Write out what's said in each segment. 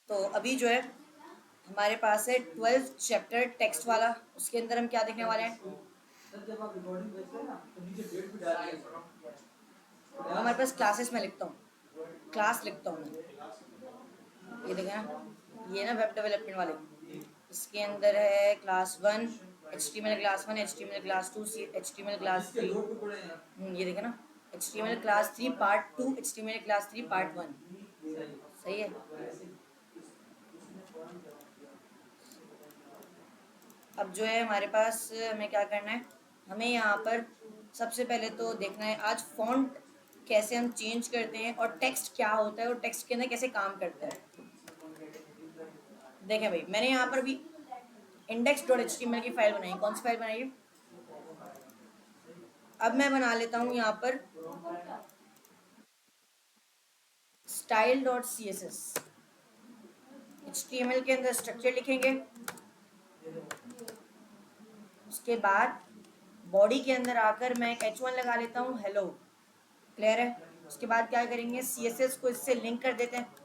तो अभी जो है हमारे पास है 12th चैप्टर टेक्स्ट वाला। उसके अंदर हम क्या देखने वाले हैं? हमारे पास क्लासेस में लिखता हूँ, क्लास लिखता हूँ मैं। ये देखें ना, ये ना वेब डेवलपमेंट वाले, इसके अंदर है class 1 HTML class 1, HTML class 2, HTML class 3। ये देखें ना, HTML class 3 part 2, HTML class 3 part 1। सही है। अब जो है हमारे पास हमें क्या करना है, हमें यहाँ पर सबसे पहले तो देखना है आज फॉन्ट कैसे हम चेंज करते हैं और टेक्स्ट क्या होता है और टेक्स्ट के अंदर कैसे काम करता है। देखें भाई, मैंने यहाँ पर भी index.html की फाइल बनाई। कौन सी फाइल बनाई है? अब मैं बना लेता हूँ यहाँ पर style.css। HTML के अंदर स्ट्रक्चर लिखेंगे, उसके बाद बॉडी के अंदर आकर मैं एक h1 लगा लेता हूँ, हेलो। क्लियर है? उसके बाद क्या करेंगे, CSS को इससे लिंक कर देते हैं।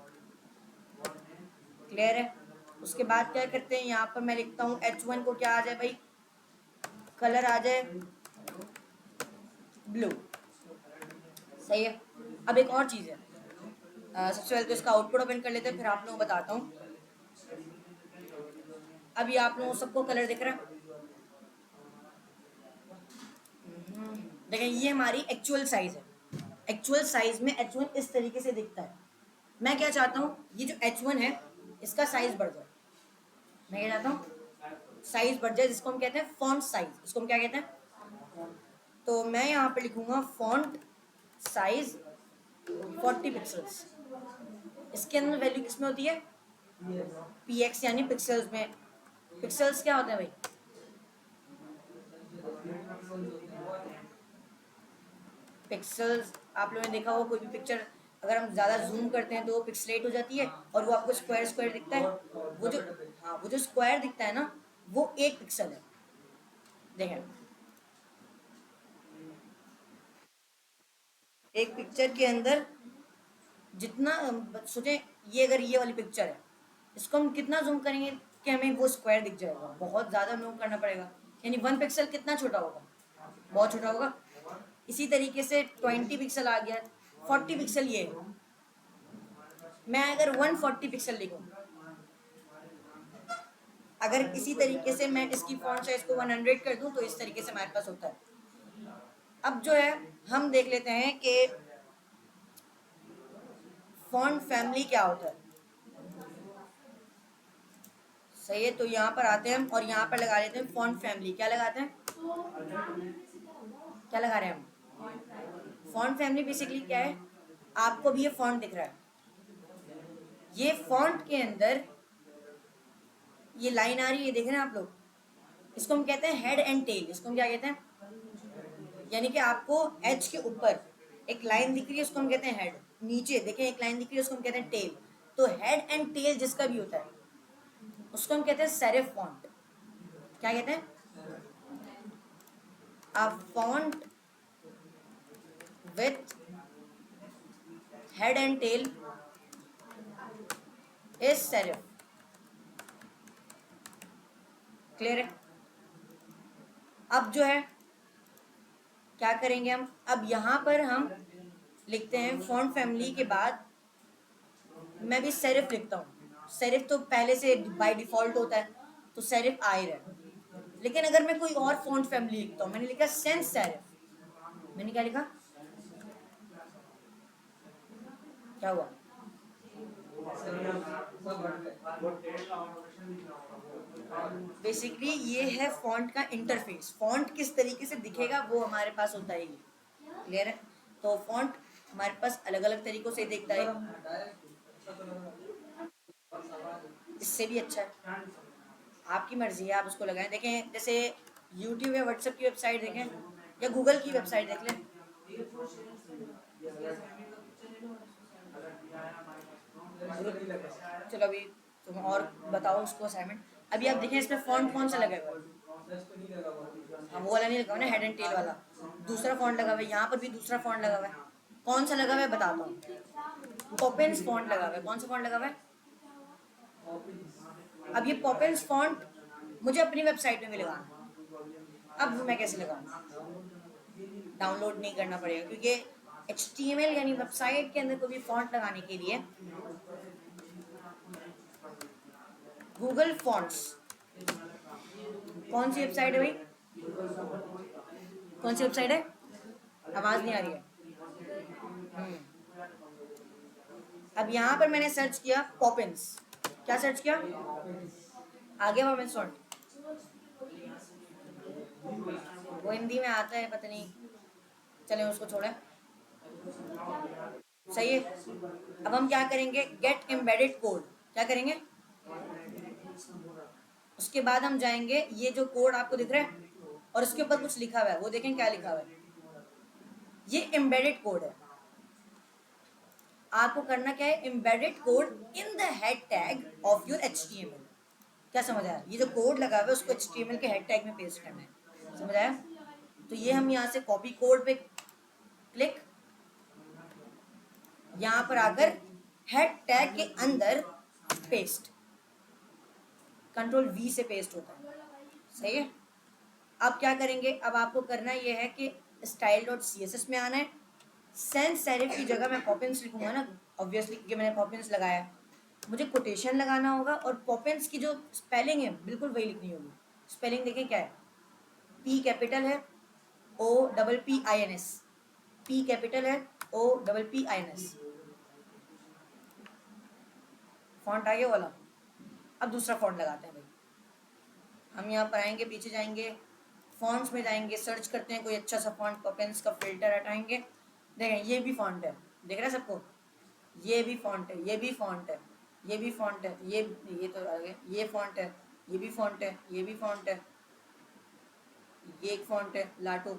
क्लियर है? उसके बाद क्या करते हैं, यहाँ पर मैं लिखता हूँ h1 को क्या आ जाए भाई, कलर आ जाए ब्लू। सही है। अब एक और चीज़ है, सबसे पहले तो इसका आउटपुट ओपन कर लेते हैं, फिर आप लोगों को बताता हूँ। अभी आप लोगों सबको कलर दिख रहा है? देखिए ये हमारी एक्चुअल साइज है। एक्चुअल साइज में h1 इस तरीके से दिखता है। मैं क्या चाहता हूँ, ये जो h1 है इसका साइज बढ़ जाए। मैं क्या चाहता हूँ, साइज बढ़ जाए, जिसको हम कहते हैं फॉन्ट साइज। इसको हम क्या कहते हैं? तो मैं यहाँ पे लिखूंगा फॉन्ट साइज 40 पिक्सल्स। इसके अंदर वैल्यू किसमें होती है? px यानी पिक्सल्स में। पिक्सल्स क्या होते हैं भाई? पिक्सल्स आप लोगों ने देखा होगा, कोई भी पिक्चर अगर हम ज़्यादा जूम करते हैं तो वो पिक्सलेट हो जाती है और वो आपको स्क्वायर स्क्वायर दिखता है। वो जो, हाँ, वो जो स्क्वायर दिखता है ना, वो 1 पिक्सल है। देखें, एक पिक्चर के अंदर जितना सोचें, ये अगर ये वाली पिक्चर है, इसको हम कितना जूम करेंगे कि हमें वो स्क्वायर दिख जाएगा? बहुत ज़्यादा जूम करना पड़ेगा। यानी 1 पिक्सल कितना छोटा होगा? बहुत छोटा होगा। इसी तरीके से 20 पिक्सल आ गया, 40 पिक्सल ये है। मैं अगर 140 पिक्सल लिखूँ, अगर इसी तरीके से मैं इसकी फॉन्ट साइज को 100 कर दूं तो इस तरीके से हमारे पास होता है। अब जो है हम देख लेते हैं कि फॉन्ट फैमिली क्या होता है। सही है, तो यहाँ पर आते हैं हम और यहाँ पर लगा लेते हैं फॉन्ट फैमिली। क्या लगाते हैं? क्या लगा रहे हैं हम? फॉन्ट फैमिली बेसिकली क्या है? आपको भी ये फॉन्ट दिख रहा है, ये फॉन्ट के अंदर ये लाइन आ रही है, देख रहे हैं आप लोग? इसको हम कहते हैं हेड एंड टेल। इसको हम क्या कहते हैं? यानी कि आपको एच के ऊपर एक लाइन दिख रही है, उसको हम कहते हैं हेड। नीचे देखें एक लाइन दिख रही है, उसको हम कहते हैं टेल। तो हेड एंड टेल जिसका भी होता है उसको हम कहते हैं सेरिफ फॉन्ट। क्या कहते हैं? A font with head and tail is serif. Clear है? अब जो है क्या करेंगे हम, अब यहाँ पर हम लिखते हैं फॉन्ट फैमिली के बाद मैं भी सेरिफ लिखता हूँ। सेरिफ तो पहले से बाय डिफॉल्ट होता है, तो सेरिफ आ ही रहा है। लेकिन अगर मैं कोई और फॉन्ट फैमिली लिखता हूँ, मैंने लिखा सेंस सेरिफ। मैंने क्या लिखा? क्या हुआ? बेसिकली ये है फॉन्ट का इंटरफेस। फॉन्ट किस तरीके से दिखेगा वो हमारे पास होता है। क्लियर है? तो फॉन्ट हमारे पास अलग अलग तरीकों से दिखता है। इससे भी अच्छा है, आपकी मर्जी है, आप उसको लगाएं। देखें जैसे यूट्यूब या व्हाट्सएप की वेबसाइट देखें या गूगल की वेबसाइट देख लें। चलो अभी तुम और बताओ उसको असाइनमेंट। अभी आप देखें इसमें फॉन्ट कौन सा लगा हुआ है? हाँ, वो वाला नहीं लगा हुआ ना, हेड एंड टेल वाला। दूसरा फॉन्ट लगा हुआ है, यहाँ पर भी दूसरा फॉन्ट लगा हुआ है। कौन सा लगा हुआ है बताता हूँ। ओपेंस फॉन्ट लगा हुआ है। कौन सा फॉन्ट लगा हुआ है? अब ये पॉपिंस फॉन्ट मुझे अपनी वेबसाइट में भी लगाना है। अब मैं कैसे लगाऊंगा? डाउनलोड नहीं करना पड़ेगा, क्योंकि HTML यानी वेबसाइट के अंदर कोई भी फॉन्ट लगाने के लिए गूगल फॉन्ट्स, कौन सी वेबसाइट है भाई? कौन सी वेबसाइट है? आवाज नहीं आ रही है। हम्म। अब यहाँ पर मैंने सर्च किया पॉपिंस। क्या सर्च किया? आगे पॉपिंस फॉन्ट। वो हिंदी में आता है, पता नहीं, चलें उसको छोड़ें। सही है। अब हम क्या करेंगे? Get embedded code. क्या करेंगे? उसके बाद हम जाएंगे, ये जो कोड आपको दिख रहा है और उसके ऊपर कुछ लिखा हुआ है, वो देखें क्या लिखा हुआ है। ये एम्बेडेड कोड है। आपको करना क्या है? Embedded code in the head tag of your HTML। क्या समझ आया? ये जो कोड लगा हुआ है उसको HTML के हेड टैग में पेस्ट करना है। समझ आया? तो ये हम यहाँ से कॉपी कोड पे क्लिक, यहाँ पर आकर हेड टैग के अंदर पेस्ट, कंट्रोल V से पेस्ट होता है। सही है। अब क्या करेंगे? अब आपको करना यह है कि style.css में आना है। सेंस सेरिफ की जगह मैं पॉपिंस लिखूंगा ना, ऑब्वियसली, क्योंकि मैंने पॉपिंस लगाया। मुझे कोटेशन लगाना होगा और पॉपिंस की जो स्पेलिंग है बिल्कुल वही लिखनी होगी। स्पेलिंग देखें क्या है? P कैपिटल है, OPPINS। P कैपिटल है, OPPINS। फॉन्ट आ गया वाला। अब दूसरा फॉन्ट लगाते हैं भाई। हम यहाँ पर आएंगे, पीछे जाएंगे, फॉन्ट्स में जाएंगे, सर्च करते हैं कोई अच्छा सा फॉन्ट, पॉपिंस का फिल्टर हटाएंगे। देखें ये भी फॉन्ट है, दिख रहा है सबको? ये भी फॉन्ट है, ये भी फॉन्ट है, ये भी फॉन्ट है, ये तो आ गया, ये फॉन्ट है, ये भी फॉन्ट है, ये भी फॉन्ट है, ये एक फॉन्ट है लाटो।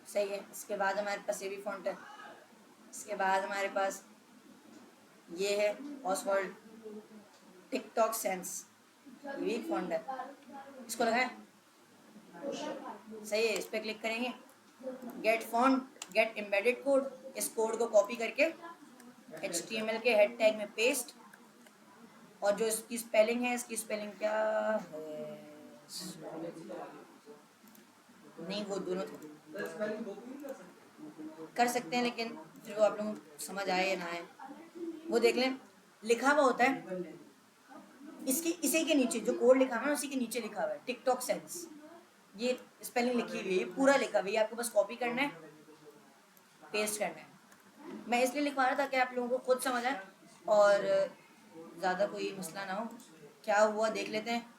सही है। इसके बाद हमारे पास ये भी फॉन्ट है। इसके बाद हमारे पास ये है ऑसवर्ल्ड टिकटॉक सेंस, ये भी एक फॉन्ट है। इसको लगाएं। सही है। इस पर क्लिक करेंगे, get font, get embedded code. इस कोड को कॉपी करके HTML के हेड टैग में पेस्ट, और जो इसकी स्पेलिंग है, इसकी स्पेलिंग क्या है? नहीं, वो दोनों कर सकते हैं, लेकिन फिर वो आप लोगों को समझ आए या ना आए वो देख लें। लिखा हुआ होता है इसकी, इसी के नीचे जो कोड लिखा हुआ है उसी के नीचे लिखा हुआ है टिकटॉक सेंस। ये स्पेलिंग लिखी हुई है, ये पूरा लिखा हुआ है, आपको बस कॉपी करना है, पेस्ट करना है। मैं इसलिए लिखवा रहा था कि आप लोगों को खुद समझ आए और ज़्यादा कोई मसला ना हो। क्या हुआ देख लेते हैं।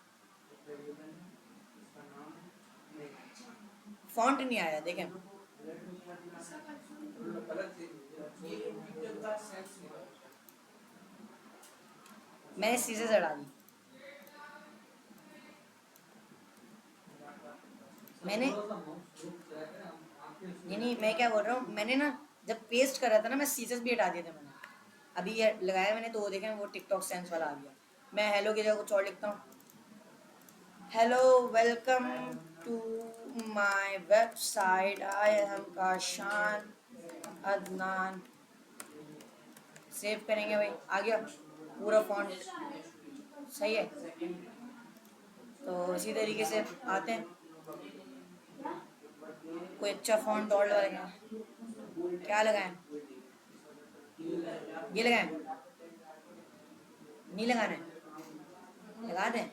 फॉन्ट नहीं आया, देखें। मैंने सीधे से डाली, मैंने नहीं, मैं क्या बोल रहा हूँ, मैंने ना जब पेस्ट कर रहा था ना, मैं सीजर्स भी हटा दिए थे मैंने। अभी ये लगाया मैंने तो वो देखें, वो टिकटॉक सेंस वाला आ गया। मैं हेलो की जगह कुछ और लिखता हूँ। Hello, welcome to my website, I am Kashan Adnan. Save करेंगे भाई, आ गया पूरा फॉन्ट। सही है। तो इसी तरीके से आते हैं, कोई अच्छा फॉन्ट और लगाएंगे। क्या लगाएं? ये लगाएं? नहीं लगाना है? लगा दें।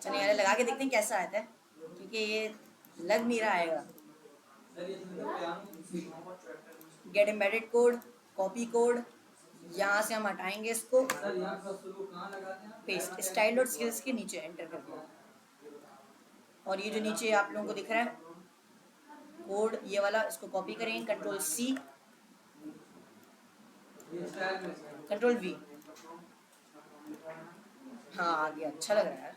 चलिए यार लगा के देखते हैं कैसा आता है, क्योंकि ये लग नहीं रहा आएगा। Get embedded code, copy code, यहाँ से हम हटाएंगे इसको, पेस्ट, स्टाइल और स्किल्स के नीचे एंटर कर दिया। और ये जो नीचे आप लोगों को दिख रहा है कोड, ये वाला, इसको कॉपी करेंगे, कंट्रोल-C, कंट्रोल-V। हाँ आ गया, अच्छा लग रहा है,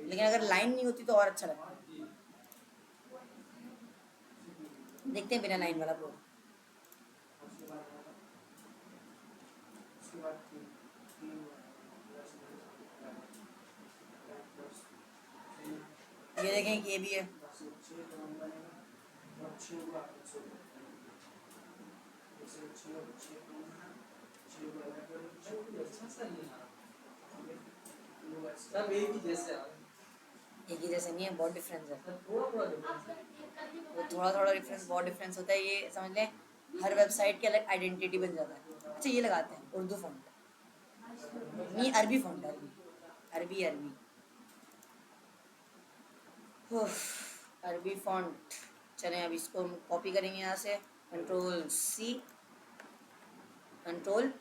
लेकिन अगर लाइन नहीं होती तो और अच्छा लगता है। देखते हैं बिना लाइन वाला कोड। ये देखें कि ये भी है। सब एक ही जैसे एक ही जैसे नहीं है, बहुत डिफरेंस है। वो थोड़ा थोड़ा डिफरेंस, बहुत डिफरेंस होता है, ये समझ लें हर वेबसाइट की अलग आइडेंटिटी बन जाता है। अच्छा ये लगाते हैं उर्दू फॉन्ट, नहीं अरबी फॉन्ट, अरबी अरबी अरबी उफ, अरबी फॉन्ट। चलें अब इसको हम कॉपी करेंगे यहाँ से, कंट्रोल सी, कंट्रोल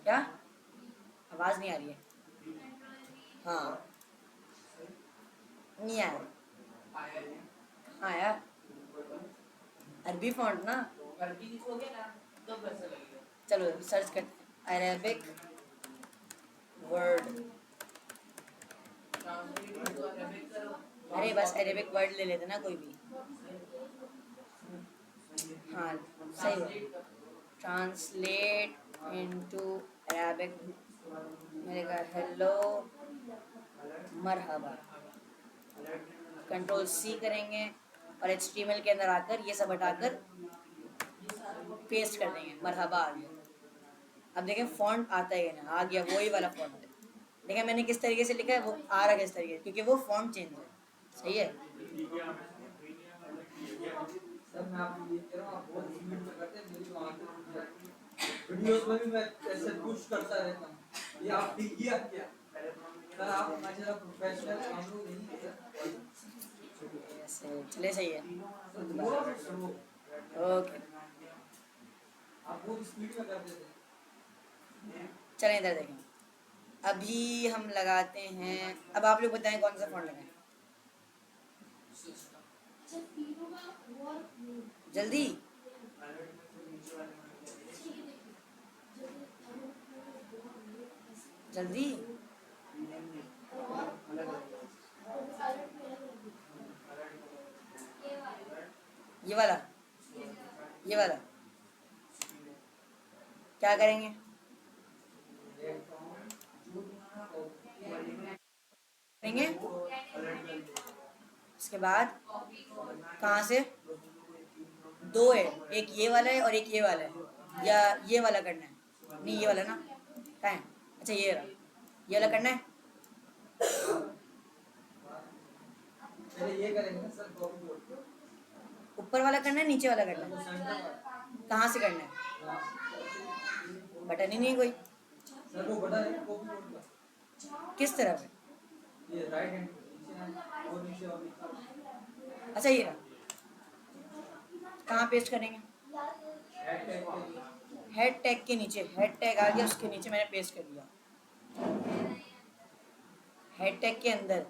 क्या, आवाज़ नहीं आ रही है, हाँ नहीं आया, हाँ यार अरबी फॉन्ट ना, अरबी लिखोगे ना तो पैसा लगेगा। चलो सर्च करते हैं अरेबिक वर्ड, ट्रांसलेट तो अरेबिक करो। अरे बस अरेबिक वर्ड ले लेते ना कोई भी, हाँ सही है, ट्रांसलेट इनटू अरेबिक, मेरे का हेलो मरहबा, कंट्रोल सी करेंगे और HTML के अंदर आकर ये सब हटाकर पेस्ट कर देंगे, मरहबा आ गया। अब देखें फॉन्ट आता है ना, आ गया वही वाला फॉन्ट है। देखें मैंने किस तरीके से लिखा है, वो आ रहा है किस तरीके से, क्योंकि वो फॉन्ट चेंज है। सही है, सर मैं आपको ये कह रहा हूँ, आप बहुत स्पीड में करते हैं, मेरी तो आंखें टूट जाती हैं। वीडियोस में भी मैं ऐसे पुश करता रहता हूँ, ये आप ठीक किया क्या सर? आप हमारे जरा प्रोफेशनल काम लोग नहीं है ऐसे चले, सही है, सर, थोड़ा सा स्लो। ओके। आप बहुत स्पीड में करते थे। चलें इधर देखें, अभी हम लगाते हैं, अब आप लोग बताएं कौन सा फॉन्ट लगाएं जल्दी, जल्दी, ये वाला, ये वाला क्या करेंगे, करेंगे इसके बाद कहाँ से, दो है, एक ये वाला है और एक ये वाला है, या ये वाला करना है, नहीं ये वाला ना, कहाँ है, अच्छा ये रहा, ये वाला करना है, पहले ये करेंगे सर, कॉपी बोर्ड ऊपर वाला करना है नीचे वाला करना है, सेंटर कहाँ से करना है, बटन ही नहीं है कोई, सर, वो बटन है कॉपी बोर्ड का, किस तरफ है, ये राइट हैंड नीचे और नीचे और नीचे अच्छा ये रहा, कहाँ पेस्ट करेंगे, हेड टैग के हेड टैग के नीचे, हेड टैग आ गया उसके नीचे मैंने पेस्ट कर दिया, हेड टैग के अंदर,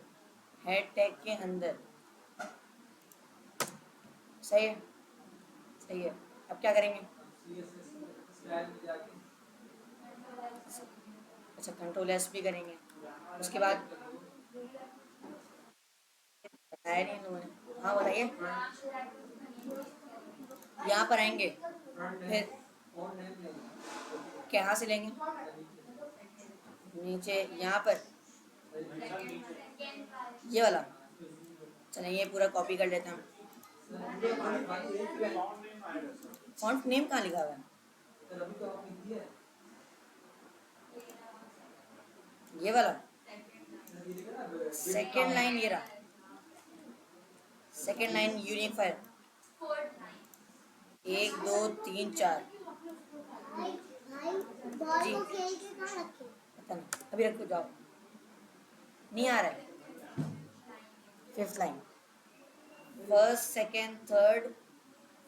हेड टैग के अंदर, सही है, सही है। अब क्या करेंगे, सीएसएस स्टाइल में जाके अच्छा कंट्रोल एस भी करेंगे, उसके बाद बताया नहीं उन्होंने, हाँ बताइए, यहाँ पर आएंगे, फ्रंट फिर नेम और नेम लेंगे कहाँ से लेंगे, नीचे यहाँ पर, ये वाला, चलें ये पूरा कॉपी कर लेते हैं हम, फॉन्ट नेम कहाँ लिखा हुआ है, सर अभी तो आपने दिया है ये वाला, सर, ये देखा ना सेकेंड लाइन ये रहा, सेकेंड लाइन यूनिक फाइल, 1 2 3 4 जी, पता नहीं अभी रखो जाओ, नहीं आ रहा है, fifth line, first second third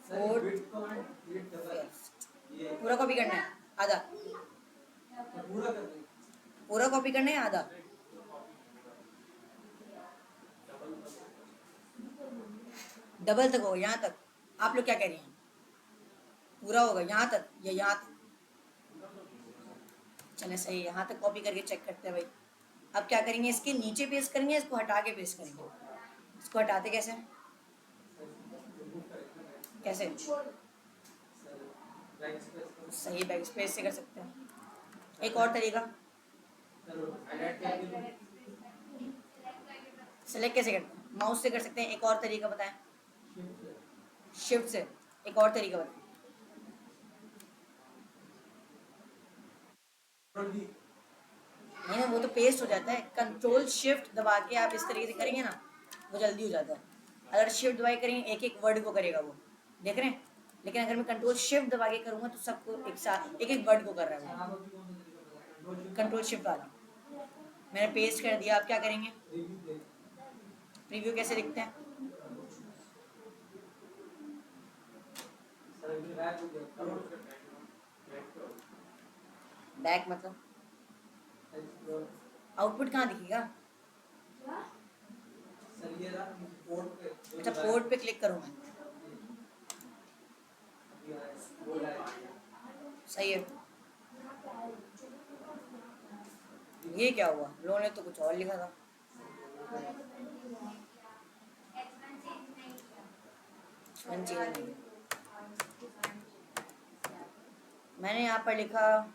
sir fourth width command width double fifth, ये पूरा कॉपी करना है आधा, पूरा कर देंगे पूरा कॉपी करना है आधा, डबल तक होगा यहाँ तक, आप लोग क्या कह रही हैं, पूरा होगा यहाँ तक या यहाँ तक, चले सही, यहाँ तक कॉपी करके चेक करते हैं भाई। अब क्या करेंगे, इसके नीचे पेस्ट करेंगे, इसको हटा के पेस्ट करेंगे, इसको हटाते कैसे, कैसे, बैक स्पेस सही बैक स्पेस से कर सकते हैं, एक और तरीका, सर हाईलाइट करके सेलेक्ट कैसे करते हैं, माउस से कर सकते हैं, एक और तरीका बताएं, शिफ्ट शिफ्ट से, एक और तरीका बताएं, नहीं ना, वो तो पेस्ट हो जाता है। कंट्रोल शिफ्ट दबा के आप इस तरीके से करेंगे ना, वो जल्दी हो जाता है। अगर शिफ्ट दबाए करेंगे एक एक वर्ड को करेगा वो, देख रहे हैं। लेकिन अगर मैं कंट्रोल शिफ्ट दबा के करूँगा तो सबको एक साथ एक एक वर्ड को कर रहा है वो। कंट्रोल शिफ्ट वाला मैंने पेस्ट कर दिया। आप क्या करेंगे, प्रीव्यू कैसे दिखते हैं? बैक मतलब आउटपुट कहाँ दिखेगा? अच्छा, पोर्ट पे क्लिक करूँ मैं? सही है। ये क्या हुआ, लोगों ने तो कुछ और लिखा था। वन चेंज नहीं किया। मैंने यहाँ पर लिखा,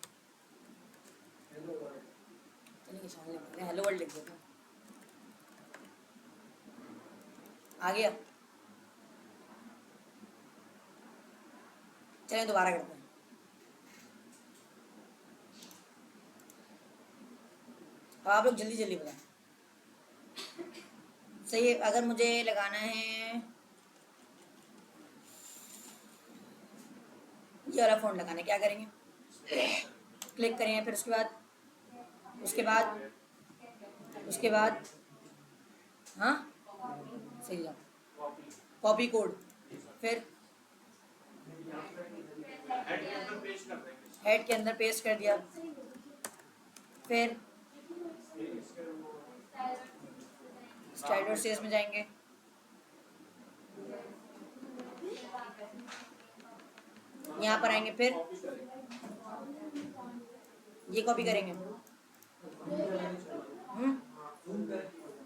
चलिए हेलो वर्ल्ड लिख देता हूँ। आ गया। चलिए दोबारा करते हैं। अब आप लोग जल्दी जल्दी बताएं। सही है। अगर मुझे लगाना है ये वाला फ़ॉन्ट लगाना है, क्या करेंगे? क्लिक करेंगे, फिर उसके बाद उसके बाद हाँ सही है, कॉपी कोड, फिर हेड के अंदर पेस्ट कर दिया, फिर स्टाइल और सेज में जाएंगे, यहाँ पर आएंगे, फिर ये कॉपी करेंगे।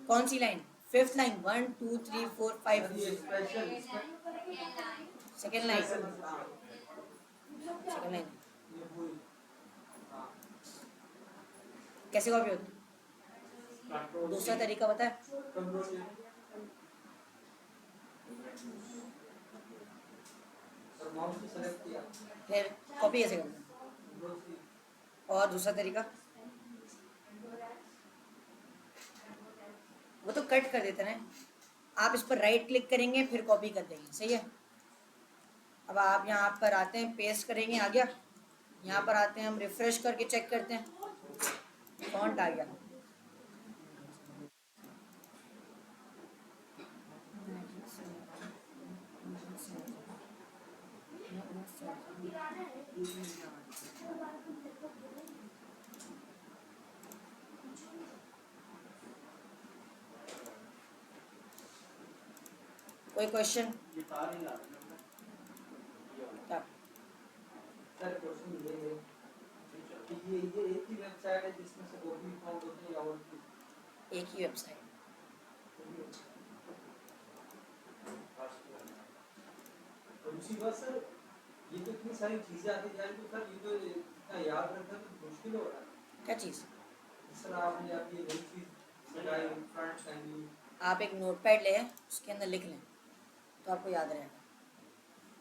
कौन सी line? Fifth line, 1 2 3 4 5, second line, second line कैसे कॉपी होती है? दूसरा तरीका पता है? फिर कॉपी कैसे करते हैं? और दूसरा तरीका वो तो कट कर देते ना। आप इस पर राइट क्लिक करेंगे, फिर कॉपी कर देंगे, सही है। अब आप यहाँ पर आते हैं, पेस्ट करेंगे, आ गया। यहाँ पर आते हैं, हम रिफ्रेश करके चेक करते हैं, फॉन्ट आ गया। कोई क्वेश्चन? क्या सर क्वेश्चन ये है कि ये एक ही वेबसाइट है जिसमें से दो भी अकाउंट होते हैं या और भी? एक ही वेबसाइट। दूसरी बात सर, ये तो इतनी सारी चीजें आती जा रही, तो सर ये तो इतना याद रखना तो मुश्किल हो रहा है। क्या चीज़? सर आपने आप ये नई चीज लगाई, फ्रंट फैमिली। आप एक नोटपैड ले, उसके अंदर लिख लें तो आपको याद रहेगा।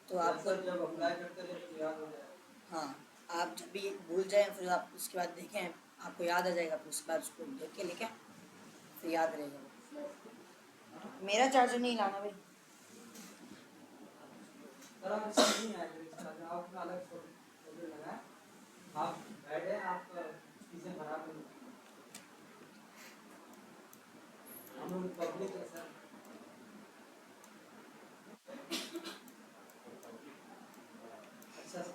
तो आपको जब अप्लाई करते रहे तो याद हो जाएगा। हाँ, आप जब भी भूल जाएं फिर आप उसके बाद देखें, आपको याद आ जाएगा, फिर उसके बाद उसको देख के लिखें, फिर याद रहेगा। मेरा चार्जर नहीं लाना भाई। सर आप इसमें नहीं आए, आप अपना अलग फोल्डर लगाएं। आप बैठ हैं, आप चीजें खराब नहीं, हम लोग पब्लिक है सर। अच्छा सर।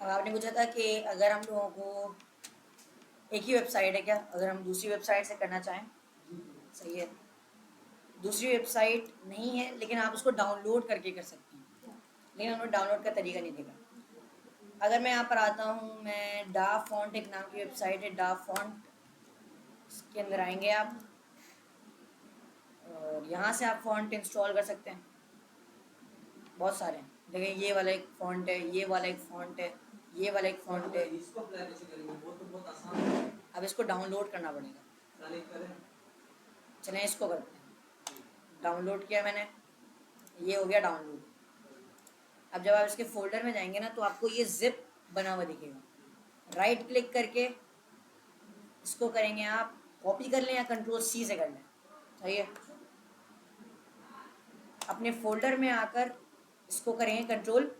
अब आपने पूछा था कि अगर हम लोगों को एक ही वेबसाइट है क्या, अगर हम दूसरी वेबसाइट से करना चाहें। जी सही है, दूसरी वेबसाइट नहीं है लेकिन आप उसको डाउनलोड करके कर सकते हैं, लेकिन हमने डाउनलोड का तरीका नहीं देखा। अगर मैं यहाँ पर आता हूँ, मैं डा फॉन्ट एक नाम की वेबसाइट है, डा फॉन्ट, इसके अंदर आएंगे आप और यहाँ से आप फॉन्ट इंस्टॉल कर सकते हैं। बहुत सारे हैं, देखिए ये वाला एक फॉन्ट है, ये वाला एक फॉन्ट है, ये वाला एक फॉन्ट है। इसको अप्लाई कैसे करेंगे, वो तो बहुत आसान है। अब इसको डाउनलोड करना पड़ेगा। चलिए करें। चलें इसको करते हैं। डाउनलोड किया मैंने, ये हो गया डाउनलोड। अब जब आप इसके फोल्डर में जाएंगे ना तो आपको ये जिप बना हुआ दिखेगा। राइट क्लिक करके इसको करेंगे आप, कॉपी कर लें या कंट्रोल सी से कर लें। सही है, अपने फोल्डर में आकर इसको करेंगे कंट्रोल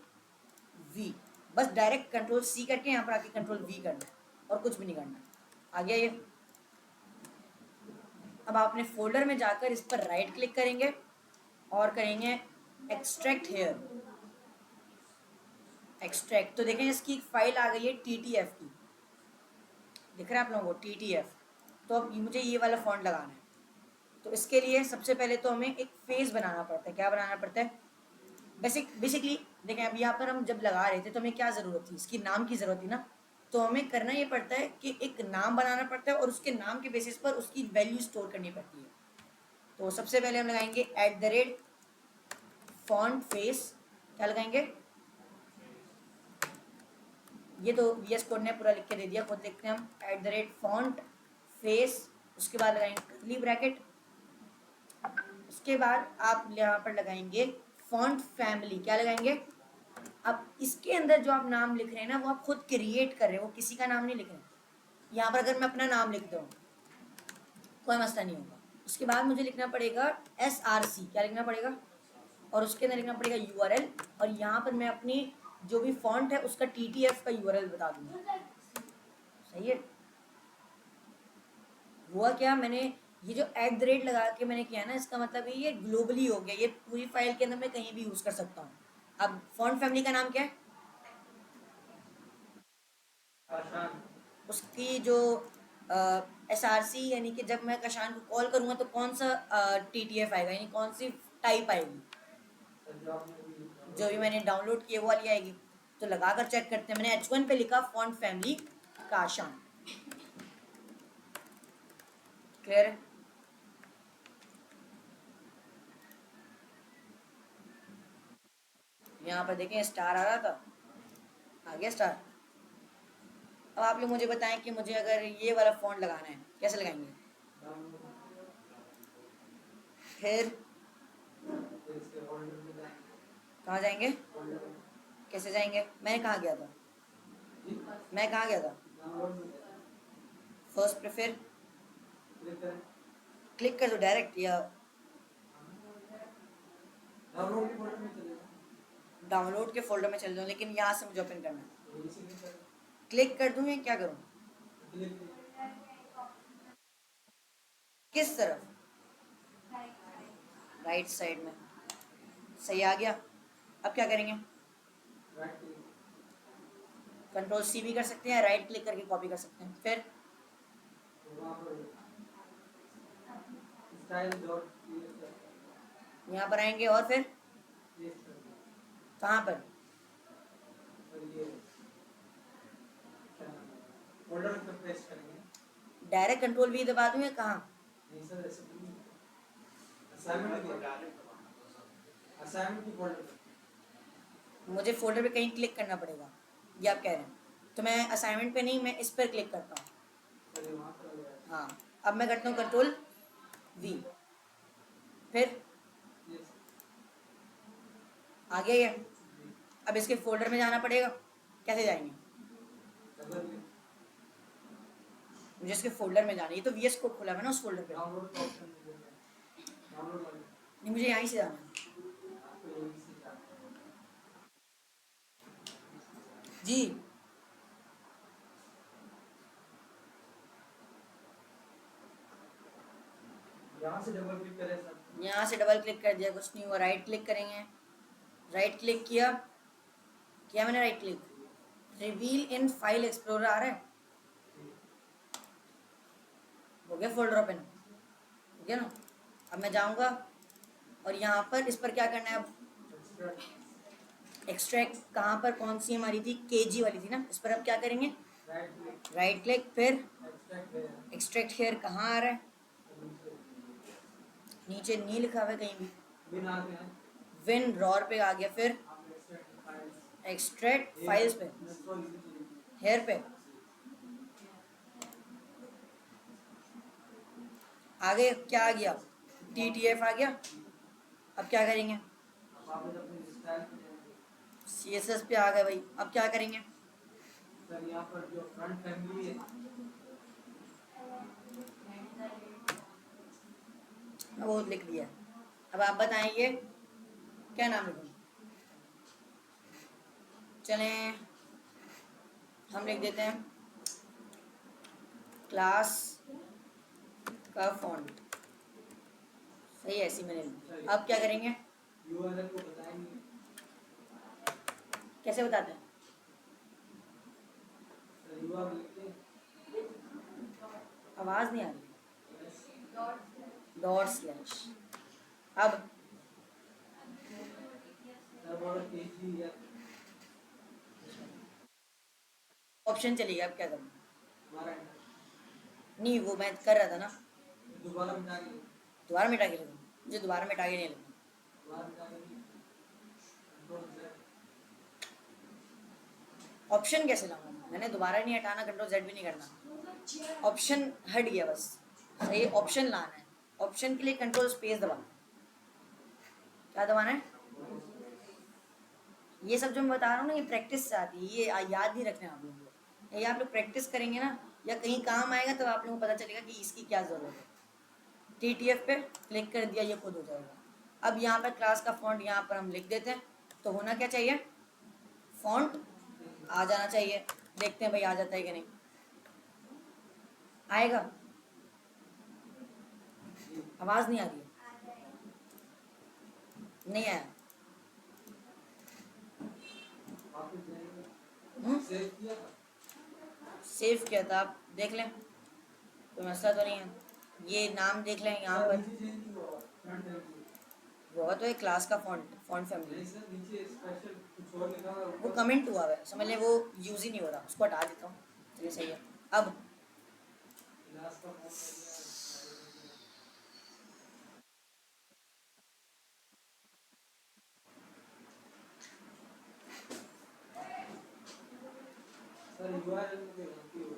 वी, बस डायरेक्ट कंट्रोल सी करके यहाँ पर आके कंट्रोल वी करना है और कुछ भी नहीं करना। आ गया ये। अब आप अपने फोल्डर में जाकर इस पर राइट क्लिक करेंगे और करेंगे एक्सट्रैक्ट हेयर। एक्सट्रैक्ट, तो देखें इसकी फाइल आ गई है TTF की, दिख रहा है आप लोगों को TTF। तो अब मुझे ये वाला फॉन्ट लगाना है, तो इसके लिए सबसे पहले तो हमें एक फेस बनाना पड़ता है। क्या बनाना पड़ता है? बेसिकली देखें, अब यहाँ पर हम जब लगा रहे थे तो हमें क्या ज़रूरत थी, इसकी नाम की ज़रूरत थी ना। तो हमें करना ये पड़ता है कि एक नाम बनाना पड़ता है और उसके नाम के बेसिस पर उसकी वैल्यू स्टोर करनी पड़ती है। तो सबसे पहले हम लगाएंगे @फॉन्ट फेस। क्या लगाएंगे? ये तो VS कोड ने पूरा लिख के दे दिया, खुद लिखते हैं हम @फॉन्ट फेस। उसके बाद लगाएंगे कर्ली ब्रैकेट। उसके बाद आप यहाँ पर लगाएंगे फॉन्ट फैमिली। क्या लगाएंगे? अब इसके अंदर जो आप नाम लिख रहे हैं ना वो आप खुद क्रिएट कर रहे हो, किसी का नाम नहीं लिख रहे हैं। यहाँ पर अगर मैं अपना नाम लिख दूँ कोई मसला नहीं होगा। उसके बाद मुझे लिखना पड़ेगा SRC। क्या लिखना पड़ेगा? और उसके अंदर लिखना पड़ेगा URL, और यहाँ पर मैं अपनी जो भी फॉन्ट है उसका TTF का URL बता दूंगा। सही है, हुआ क्या, मैंने ये जो लगा के मैंने किया ना, इसका मतलब ये ग्लोबली हो गया, ये पूरी फाइल के अंदर मैं कहीं भी यूज कर सकता हूँ। अब फॉन्ट फैमिली का नाम क्या है? आसान। उसकी जो SRC, यानी कि जब मैं कशान को कॉल करूंगा तो कौन सा TTF आएगा, यानी कौन सी टाइप आएगी, जो भी मैंने डाउनलोड किए वो वाली आएगी। तो लगाकर चेक करते हैं। मैंने H1 पे लिखा फॉन्ट फैमिली काशान। क्लियर है? यहाँ पर देखें स्टार आ रहा था, आ गया स्टार। अब आप लोग मुझे बताएं कि मुझे अगर ये वाला फॉन्ट लगाना है कैसे लगाएंगे? फिर कहाँ जाएंगे, कैसे जाएंगे? मैं कहाँ गया था, मैं कहाँ गया था? फर्स्ट पे, फिर क्लिक कर दो डायरेक्ट, या डाउनलोड के फोल्डर में चल जाओ, लेकिन यहाँ से मुझे ओपन करना है। क्लिक कर दूँ या क्या करूँ? किस तरफ? राइट साइड में। सही आ गया। अब क्या करेंगे? कंट्रोल C भी कर सकते हैं, राइट क्लिक करके कॉपी कर सकते हैं। फिर यहाँ पर आएंगे और फिर कहाँ पर? डायरेक्ट कंट्रोल V दबा दूँ या कहाँ? मुझे फोल्डर पे कहीं क्लिक करना पड़ेगा, ये आप कह रहे हैं? तो मैं असाइनमेंट पे नहीं, मैं इस पर क्लिक करता हूँ। हाँ, अब मैं करता हूँ कंट्रोल V, फिर आ गया ये। अब इसके फोल्डर में जाना पड़ेगा, कैसे जाएंगे? मुझे इसके फोल्डर में जाना है, ये तो VS कोड खुला है ना उस फोल्डर पे। नहीं, मुझे यहीं से जाना है जी। यहाँ से डबल क्लिक करें सर। यहाँ से डबल क्लिक कर दिया, कुछ नहीं हुआ। राइट क्लिक करेंगे, राइट क्लिक किया, मैंने right click, reveal in file explorer आ रहा है, हो गया फोल्डर ओपन, हो गया ना। अब मैं जाऊंगा और यहाँ पर इस पर क्या करना है, अब एक्सट्रैक्ट कहाँ पर, कौन सी हमारी थी, केजी वाली थी ना, इस पर अब क्या करेंगे, राइट क्लिक, फिर एक्सट्रैक्ट हेयर, कहाँ आ रहा है, नीचे नहीं लिखा हुआ है कहीं भी, विन रॉर पे आ गया, फिर एक्सट्रैक्ट फाइल्स पे, हेयर पे आगे क्या आ गया, TTF आ गया। अब क्या करेंगे, CSS पे आ गए भाई, अब क्या करेंगे, सर यहाँ पर जो फ्रंट फैमिली है, वो लिख दिया। अब आप बताएंगे क्या नाम लिखूं, चलें हम लिख देते हैं क्लास का फॉन्ट, सही है, ऐसी मैंने लिख दिया। अब क्या करेंगे, यूआरएल को बताएंगे, कैसे बताते हैं, सर यूआरएल लिखते हैं, आवाज़ नहीं आ रही, डॉट स्लैश, अब सर बड़ा केजी या ऑप्शन चली गया, अब क्या करूँ, हमारा नहीं वो मैं कर रहा था ना, दोबारा मिटा के दोबारा मिटा के लिखूँ, मुझे दोबारा मिटा के नहीं लिखना, दोबारा मिटा के कंट्रोल Z, ऑप्शन कैसे लाऊंगा, मैंने दोबारा नहीं हटाना, कंट्रोल Z भी नहीं करना, ऑप्शन हट गया बस, सही ऑप्शन लाना है, ऑप्शन के लिए कंट्रोल स्पेस दबाना, क्या दबाना है, ये सब जो मैं बता रहा हूँ ना, ये प्रैक्टिस से आती है, ये याद नहीं रखना है आप लोगों को, ये आप लोग प्रैक्टिस करेंगे ना, या कहीं काम आएगा तब आप लोगों को पता चलेगा कि इसकी क्या ज़रूरत है। TTF पे क्लिक कर दिया, ये खुद हो जाएगा। अब यहाँ पर क्लास का फॉन्ट यहाँ पर हम लिख देते हैं, तो होना क्या चाहिए, फॉन्ट आ जाना चाहिए, देखते हैं भाई आ जाता है कि नहीं, आएगा, आवाज़ नहीं आ रही है, नहीं आया, वापस जाएंगे, हम्म? सेव किया था, सेव किया था, आप देख लें, कोई मसला तो नहीं है, ये नाम देख लें यहाँ सर पर, नीचे चेंज नहीं हुआ फ्रंट फैमिली, होगा तो एक क्लास का फॉन्ट नहीं फैमिली, सर नीचे स्पेशल कुछ और लिखा हुआ है वो ऊपर, कमेंट हुआ है, समझ लें वो यूज़ ही नहीं हो रहा, उसको हटा देता हूँ, चलिए सही है। अब क्लास का फॉन्ट हो गया, सर यूआरएल में कोई गलती हो गई,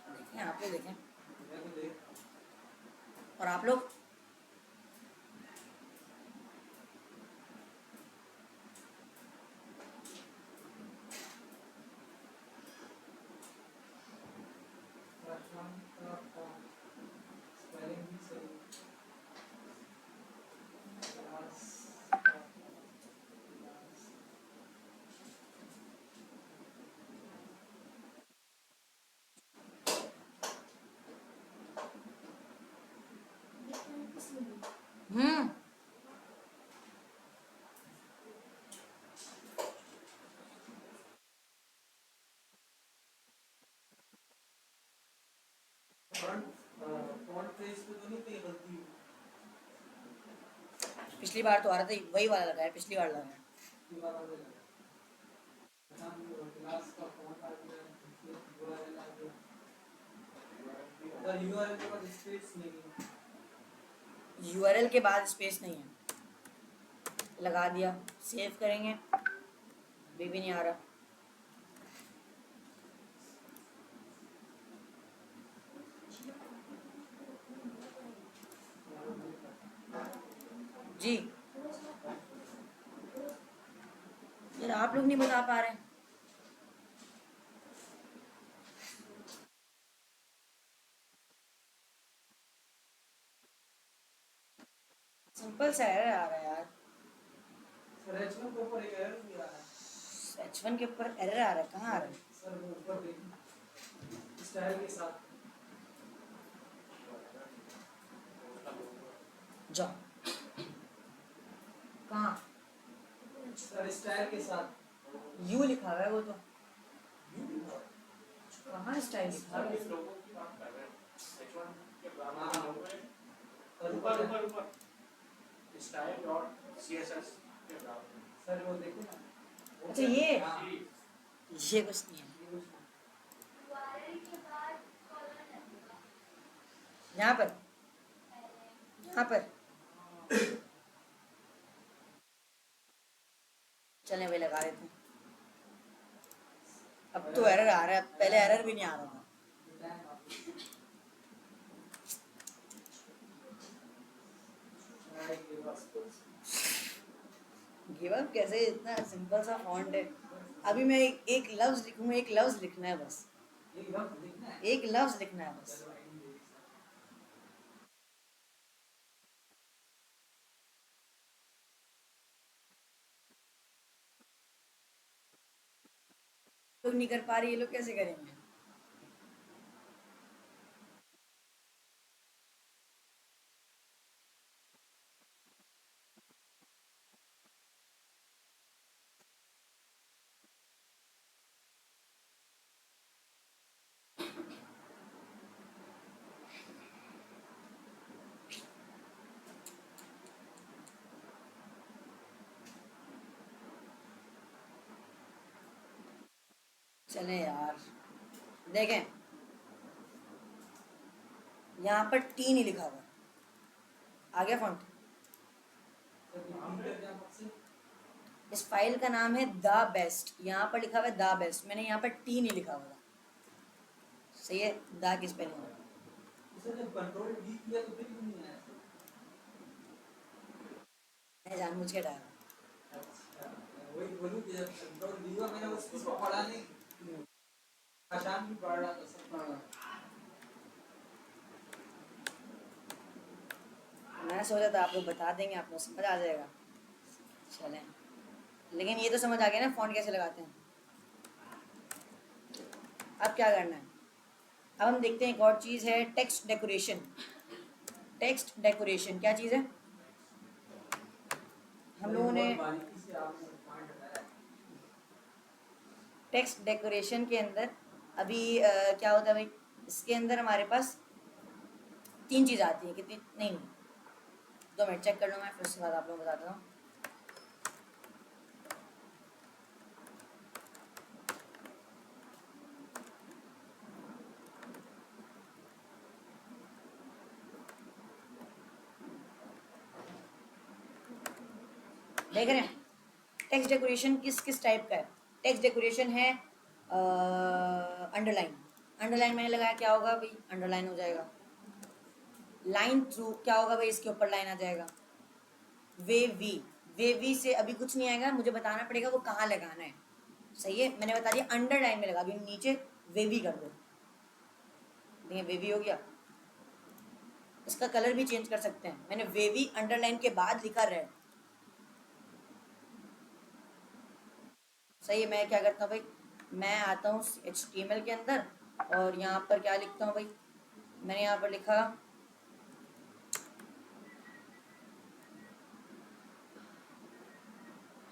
देखें, आप लोग देखें, मैं तो देख, और आप लोग प्रशांत का फॉन्ट स्पेलिंग भी सही, क्लास का क्लास, हम्म, फ्रंट फॉन्ट पेज पे तो नहीं कहीं गलती हुई, पिछली बार तो आ रहा था, वही वाला लगा है, पिछली बार लगा है, ये वाला मुझे लगा, क्लास का फॉन्ट आ गया, यूआरएल आ गया, सर यूआरएल के बाद स्पेस नहीं है, URL के बाद स्पेस नहीं है, लगा दिया, सेव करेंगे, भी नहीं आ रहा, जी यार आप लोग नहीं बता पा रहे हैं, सिंपल सा एरर आ रहा है यार, सर H1 के ऊपर एक एरर भी आ रहा है, H1 के ऊपर एरर आ रहा है, कहाँ आ रहा है, सर वो ऊपर देखिए स्टाइल के साथ, जाओ, कहाँ, स्टाइल के साथ यू लिखा हुआ है वो तो, यू लिखा है। कहाँ स्टाइल लिखा हुआ है? ऊपर ऊपर ऊपर स्टाइल डॉट सीएसएस के बराबर सर वो देखो ना। अच्छा ये हाँ, ये कुछ नहीं है, ये कुछ नहीं। यहाँ पर यहाँ पर चले वे लगा देते हैं। अब तो एरर आ रहा है, पहले एरर भी नहीं आ रहा था। गिव अप कैसे, इतना सिंपल सा फॉन्ट है। अभी मैं एक लफ्ज लिखूंगा, एक लफ्ज लिखना है बस, एक लफ्ज लिखना है। एक लफ्ज लिखना है बस। चलो, आइए देखिए। लोग नहीं कर पा रहे, ये लोग कैसे करेंगे? चले यार, देखें यहाँ पर टी नहीं लिखा हुआ, आ गया फॉन्ट। सर रिपीट कर दिया मुझसे। इस फाइल का नाम है द बेस्ट, यहाँ पर लिखा हुआ है द बेस्ट, मैंने यहाँ पर टी नहीं लिखा हुआ। सही है, द की स्पेलिंग है। सर जब कंट्रोल डी किया तो फिर क्यों नहीं आया सर? मैं जानबूझ के डाला। अच्छा, वही बोलूं कि जब कंट्रोल डी हुआ मैंने उसको पढ़ा नहीं। आसान भी पढ़ रहा था सब पढ़ रहा था। मैं सोचा था आप लोग बता देंगे, आप लोग समझ आ जाएगा। चलें, लेकिन ये तो समझ आ गया ना फॉन्ट कैसे लगाते हैं। अब क्या करना है, अब हम देखते हैं एक और चीज़ है, टेक्स्ट डेकोरेशन। टेक्स्ट डेकोरेशन क्या चीज़ है? हम लोगों ने बहुत बारीकी से आपने पॉइंट बताया। टेक्स्ट डेकोरेशन के अंदर अभी क्या होता है भाई, इसके अंदर हमारे पास 3 चीज़ आती है। कितनी? नहीं, 2 मिनट चेक कर लूँ मैं, फिर उसके बाद आप लोगों को बताता हूँ। देख रहे हैं टेक्स्ट डेकोरेशन किस किस टाइप का है? टेक्स्ट डेकोरेशन है अंडरलाइन। अंडरलाइन मैंने लगाया, क्या होगा भाई? अंडरलाइन हो जाएगा। लाइन थ्रू क्या होगा भाई? इसके ऊपर लाइन आ जाएगा। वेवी, वेवी से अभी कुछ नहीं आएगा, मुझे बताना पड़ेगा वो कहाँ लगाना है। सही है, मैंने बता दिया अंडरलाइन में लगा, अभी नीचे वेवी कर दो। देखिए वेवी हो गया। इसका कलर भी चेंज कर सकते हैं, मैंने वेवी अंडरलाइन के बाद लिखा रेड। सही है, मैं क्या करता हूँ भाई, मैं आता हूँ HTML के अंदर और यहाँ पर क्या लिखता हूँ भाई, मैंने यहाँ पर लिखा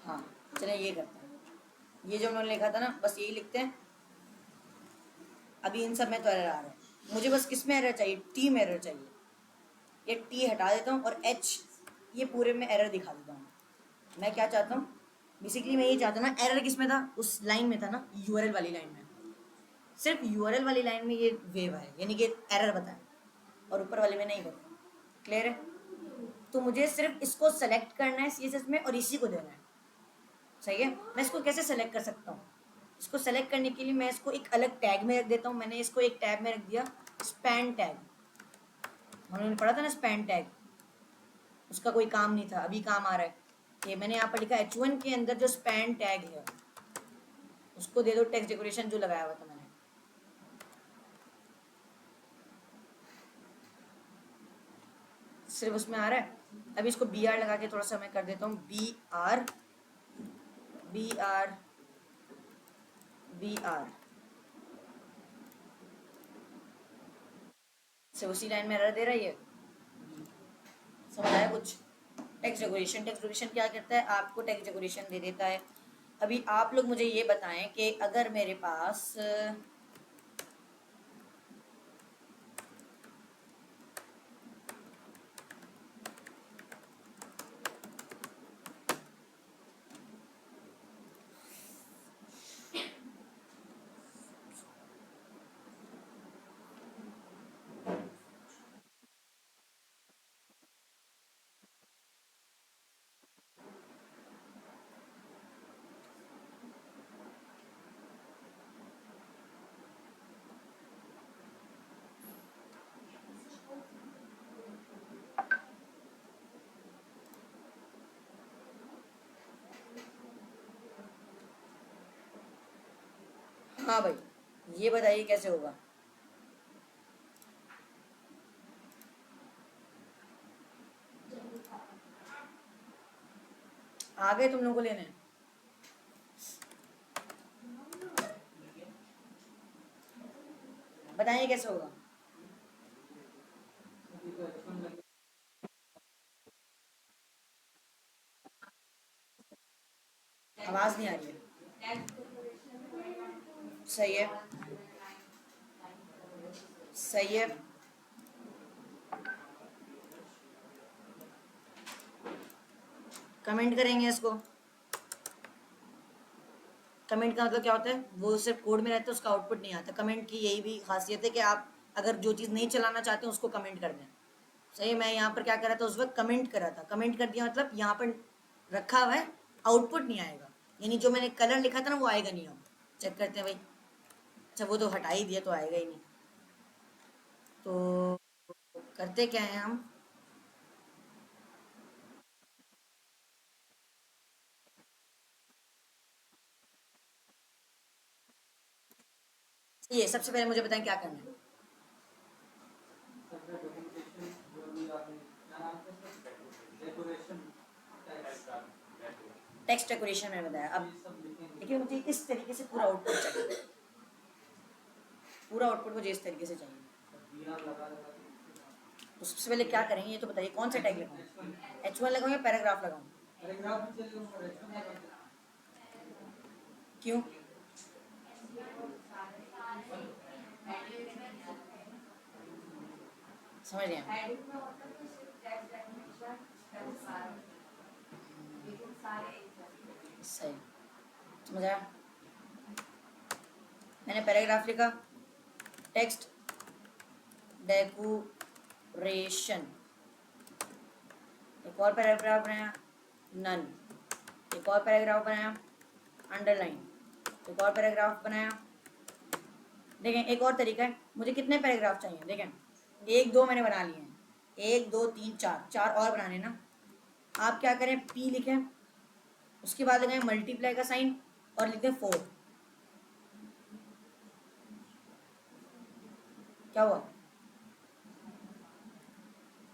हाँ, चलिए ये करते हैं। ये जो उन्होंने लिखा था ना, बस यही लिखते हैं। अभी इन सब में तो एरर आ रहा है, मुझे बस किस में एरर चाहिए? टी में एरर चाहिए। ये टी हटा देता हूँ और एच, ये पूरे में एरर दिखा देता हूँ। मैं क्या चाहता हूँ बेसिकली, मैं ये चाहता हूँ ना, एरर किस में था? उस लाइन में था ना, यूआरएल वाली लाइन में। सिर्फ यूआरएल वाली लाइन में ये वेव है, यानी कि एरर बताए, और ऊपर वाले में नहीं बता। क्लियर है? तो मुझे सिर्फ इसको सेलेक्ट करना है सीएसएस में और इसी को देना है। सही है, मैं इसको कैसे सेलेक्ट कर सकता हूँ? इसको सेलेक्ट करने के लिए मैं इसको एक अलग टैग में रख देता हूँ। मैंने इसको एक टैग में रख दिया, स्पैन टैग। हमने पढ़ा था ना स्पैन टैग, उसका कोई काम नहीं था, अभी काम आ रहा है। ये मैंने यहाँ पर लिखा H1 के अंदर जो स्पैन टैग है उसको दे दो टेक्स्ट डेकोरेशन जो लगाया हुआ था मैंने। सिर्फ उसमें आ रहा है। अभी इसको बी आर लगा के थोड़ा सा मैं कर देता हूँ, B R B R B R से उसी लाइन में एरर दे रही है। समझ आया कुछ? टेक्स्ट डेकोरेशन, टेक्स्ट डेकोरेशन क्या करता है? आपको टेक्स्ट डेकोरेशन दे देता है अभी आप लोग मुझे ये बताएं कि अगर मेरे पास हाँ भाई, ये बताइए कैसे होगा। आ गए तुम लोगों को लेने? बताइए कैसे होगा। आवाज नहीं आ रही है। सही है, सही है। कमेंट करेंगे इसको। कमेंट का मतलब क्या होता है, वो सिर्फ कोड में रहता है, उसका आउटपुट नहीं आता। कमेंट की यही भी खासियत है कि आप अगर जो चीज़ नहीं चलाना चाहते हैं उसको कमेंट कर दें। सही है, मैं यहाँ पर क्या कर रहा था उस वक्त, कमेंट कर रहा था। कमेंट कर दिया मतलब यहाँ पर रखा हुआ है, आउटपुट नहीं आएगा, यानी जो मैंने कलर लिखा था ना वो आएगा नहीं। हम चेक करते हैं भाई। अच्छा, वो तो हटा ही दिया तो आएगा ही नहीं। तो करते क्या है हम, ये सबसे पहले मुझे बताएं क्या करना है। डेकोरेशन टेक्स्ट डेकोरेशन मैंने बताया। अब देखिए, मुझे इस तरीके से पूरा आउटपुट चाहिए। पूरा आउटपुट मुझे इस तरीके से चाहिए। तो सबसे पहले क्या करेंगे ये तो बताइए, कौन सा टैग लगाऊं? H1 लगाऊं या पैराग्राफ लगाऊं? पैराग्राफ भी चलेगा और H1 लगा दो। क्यों? समझ गए? सही, समझ आया। मैंने पैराग्राफ लिखा, टेक्स्ट डेकोरेशन, एक और पैराग्राफ बनाया, नन, एक और पैराग्राफ बनाया, अंडरलाइन, एक और पैराग्राफ बनाया। देखें, एक और तरीका है, मुझे कितने पैराग्राफ चाहिए देखें, एक दो मैंने बना लिए हैं, एक दो तीन चार, चार और बनाने ना। आप क्या करें, पी लिखें, उसके बाद लगाएं मल्टीप्लाई का साइन और लिख दें 4। क्या हुआ?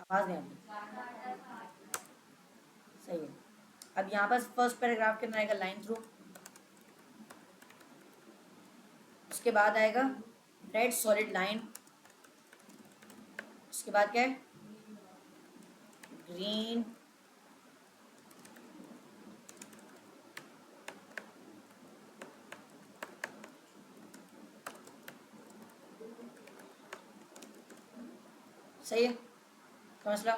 आवाज नहीं आ रही। सही है। अब यहाँ पर फर्स्ट पैराग्राफ के अंदर आएगा लाइन थ्रू, उसके बाद आएगा रेड सॉलिड लाइन, उसके बाद क्या है, ग्रीन सही है, समझ लो।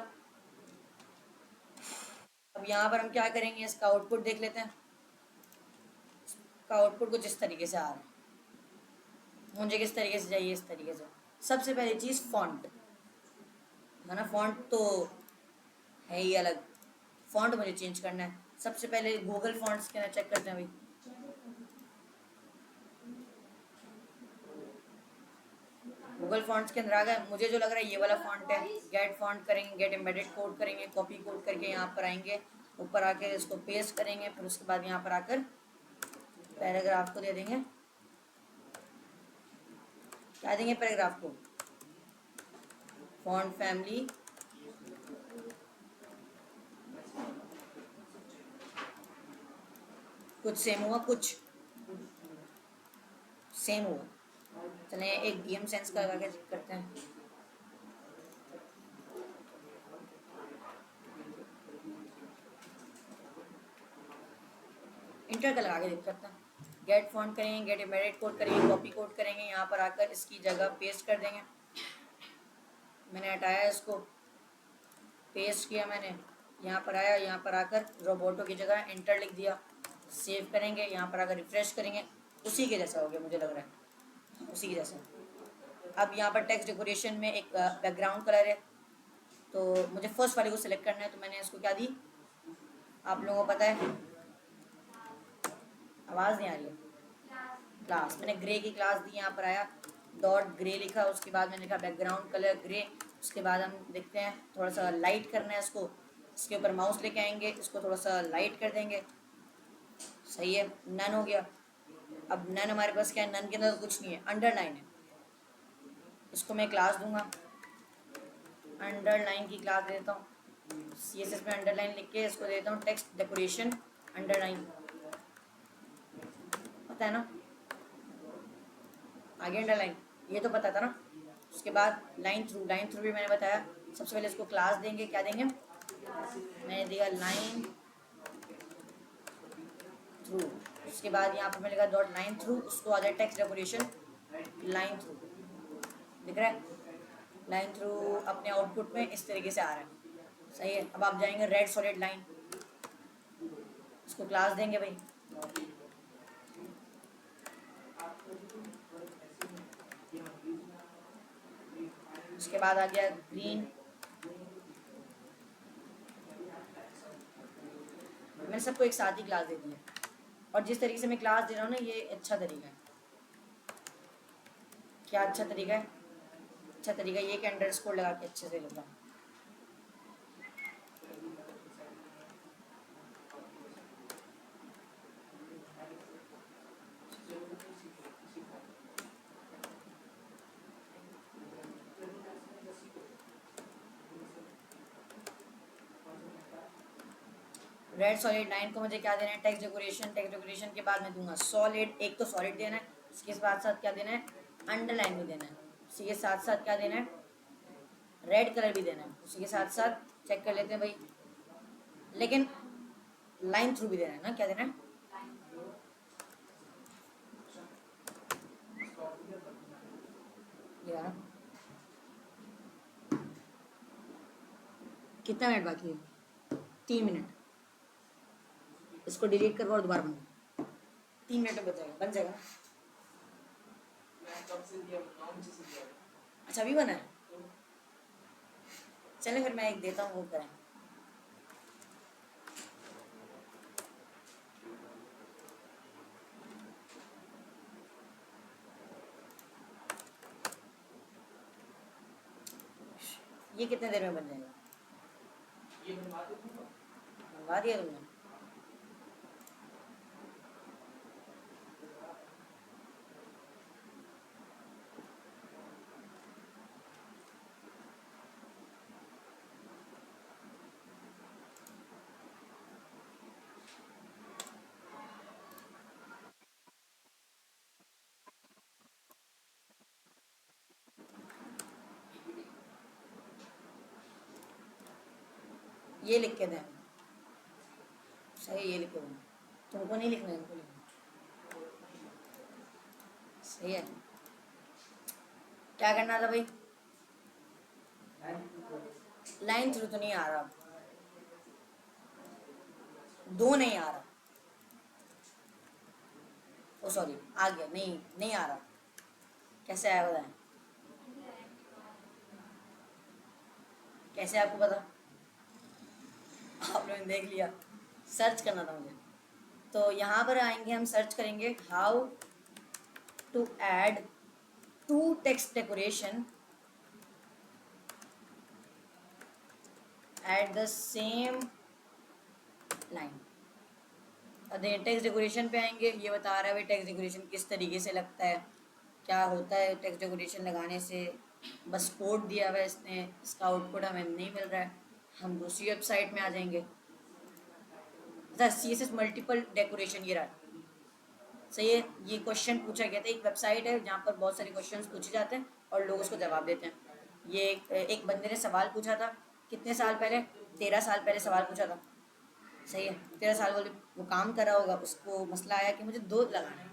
अब यहाँ पर हम क्या करेंगे, इसका आउटपुट देख लेते हैं। इसका आउटपुट कुछ इस तरीके से आ रहा है, मुझे किस तरीके से चाहिए, इस तरीके से। सबसे पहली चीज़ फॉन्ट है ना, फॉन्ट तो है ही अलग, फॉन्ट मुझे चेंज करना है। सबसे पहले गूगल फॉन्ट्स के ना चेक करते हैं भाई। गूगल फॉन्ट्स के अंदर आ गए, मुझे जो लग रहा है ये वाला फॉन्ट है। गेट फॉन्ट करेंगे, गेट एम्बेडेड कोड करेंगे, कॉपी कोड करके यहाँ पर आएंगे, ऊपर आके इसको पेस्ट करेंगे, फिर उसके बाद यहाँ पर आकर पैराग्राफ को दे देंगे, क्या देंगे पैराग्राफ को, फॉन्ट फैमिली कुछ सेम हुआ, कुछ सेम हुआ। चलें एक डीएम सेंस का लगा के चेक करते हैं। इंटर का लगा के देख सकते हैं। गेट फॉन्ट करेंगे, गेट इमेरेट कोड करेंगे, कॉपी कोड करेंगे, यहाँ पर आकर इसकी जगह पेस्ट कर देंगे। मैंने हटाया इसको, पेस्ट किया मैंने, यहाँ पर आया, यहाँ पर आकर रोबोटो की जगह इंटर लिख दिया, सेव करेंगे, यहाँ पर आकर रिफ्रेश करेंगे, उसी के जैसा हो गया मुझे लग रहा है, उसी के जैसा। अब यहाँ पर टेक्स्ट डेकोरेशन में एक बैकग्राउंड कलर है, तो मुझे फर्स्ट वाले को सिलेक्ट करना है, तो मैंने इसको क्या दी, आप लोगों को पता है, आवाज़ नहीं आ रही है, क्लास, मैंने ग्रे की क्लास दी, यहाँ पर आया डॉट ग्रे लिखा, उसके बाद मैंने लिखा बैकग्राउंड कलर ग्रे, उसके बाद हम देखते हैं थोड़ा सा लाइट करना है इसको, इसके ऊपर माउस लेके आएंगे, इसको थोड़ा सा लाइट कर देंगे, सही है, नन हो गया। अब नन हमारे पास क्या है, नन के अंदर तो कुछ नहीं है, अंडरलाइन है, इसको मैं क्लास दूंगा, अंडरलाइन की क्लास दे देता हूँ, CSS में अंडरलाइन लिख के इसको देता हूँ टेक्स्ट डेकोरेशन अंडरलाइन, पता है ना, आगे अंडरलाइन, ये तो पता था ना। उसके बाद लाइन थ्रू, लाइन थ्रू भी मैंने बताया, सबसे पहले इसको क्लास देंगे, क्या देंगे, मैंने दिया लाइन थ्रू, उसके बाद यहाँ पर मैंने लिखा डॉट लाइन थ्रू, उसको आ जाए टेक्स्ट डेकोरेशन लाइन थ्रू, दिख रहा है, लाइन थ्रू अपने आउटपुट में इस तरीके से आ रहा है, सही है। अब आप जाएंगे रेड सॉलिड लाइन, इसको क्लास देंगे भाई, उसके बाद आ गया ग्रीन, मैंने सबको एक साथ ही क्लास दे दी है, और जिस तरीके से मैं क्लास दे रहा हूँ ना, ये अच्छा तरीका है, क्या अच्छा तरीका है, अच्छा तरीका ये कि अंडरस्कोर लगा के अच्छे से लिखना, रेड सॉलिड लाइन को मुझे क्या देना है, टेक्स्ट डेकोरेशन, टेक्स्ट डेकोरेशन के बाद मैं दूंगा सॉलिड, एक तो सॉलिड देना है, उसके साथ साथ क्या देना है, अंडरलाइन भी देना है, उसी के साथ साथ क्या देना है, रेड कलर भी देना है, उसी के साथ साथ चेक कर लेते हैं भाई, लेकिन लाइन थ्रू भी देना है ना, क्या देना है, यार कितना मिनट बाकी है, 3 मिनट, इसको डिलीट करवा और दोबारा बना, 3 मिनट में बन जाएगा। अच्छा अभी बना है, चले फिर मैं एक देता हूँ, वो करें, ये कितने देर में बन जाएगा, बनवा दिया तुमने, ये लिख के दें, सही, ये लिख के दें, तुमको नहीं लिखना है, इनको लिखना, सही है। क्या करना था भाई, लाइन थ्रू तो नहीं आ रहा, दो नहीं आ रहा, ओ सॉरी आ गया, नहीं नहीं आ रहा, कैसे आया बताएं, कैसे आपको पता, आप लोगों ने देख लिया, सर्च करना था मुझे, तो यहाँ पर आएंगे, हम सर्च करेंगे how to add to text decoration at the same line, text decoration पे आएंगे, ये बता रहा है भाई टेक्स्ट डेकोरेशन किस तरीके से लगता है, क्या होता है टेक्स्ट डेकोरेशन लगाने से, बस कोड दिया हुआ है इसने, इसका आउटपुट हमें नहीं मिल रहा है, हम दूसरी वेबसाइट में आ जाएंगे, CSS मल्टीपल डेकोरेशन, ये रहा, सही है। ये क्वेश्चन पूछा गया था, एक वेबसाइट है जहाँ पर बहुत सारे क्वेश्चन पूछे जाते हैं और लोग उसको जवाब देते हैं, ये एक बंदे ने सवाल पूछा था, कितने साल पहले, 13 साल पहले सवाल पूछा था, सही है। 13 साल वाले वो काम कर रहा होगा, उसको मसला आया कि मुझे दो लगाना है।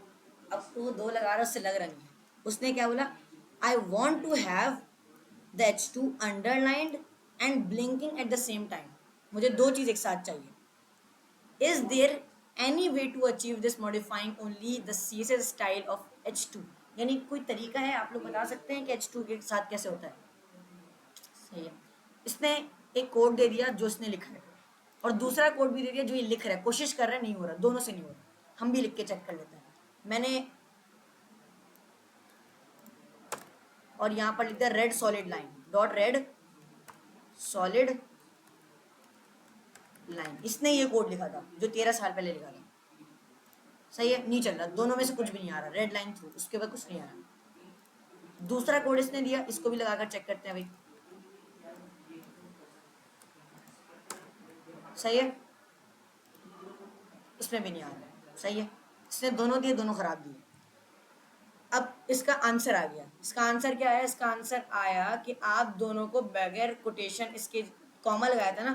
अब तो वो दो लगा रहा है, उससे लग रहा नहीं है। उसने क्या बोला, I want to have the H2 underlined and blinking at the same time. मुझे दो चीज़ एक साथ चाहिए। Is there any way to achieve this modifying only the CSS style of H2? यानी कोई तरीका है, आप लोग बता सकते हैं कि H2 के साथ कैसे होता है? सही है। इसने एक कोड दे दिया जो इसने लिखा है, और दूसरा कोड भी दे दिया जो ये लिख रहा है, कोशिश कर रहा है, नहीं हो रहा, दोनों से नहीं हो रहा। हम भी लिख के चेक कर लेते हैं। मैंने और यहाँ पर लिख दिया red solid line dot red solid line. इसने ये कोड लिखा था जो 13 साल पहले लिखा था। सही है, नहीं चल रहा, दोनों में से कुछ भी नहीं आ रहा। रेड लाइन थ्रू, उसके बाद कुछ नहीं आ रहा। दूसरा कोड इसने दिया, इसको भी लगाकर चेक करते हैं भाई। सही है, इसमें भी नहीं आ रहा। सही है, इसने दोनों दिए, दोनों खराब दिए। अब इसका आंसर आ गया। इसका आंसर क्या है? इसका आंसर आया कि आप दोनों को बगैर कोटेशन, इसके कॉमा लगाया था ना,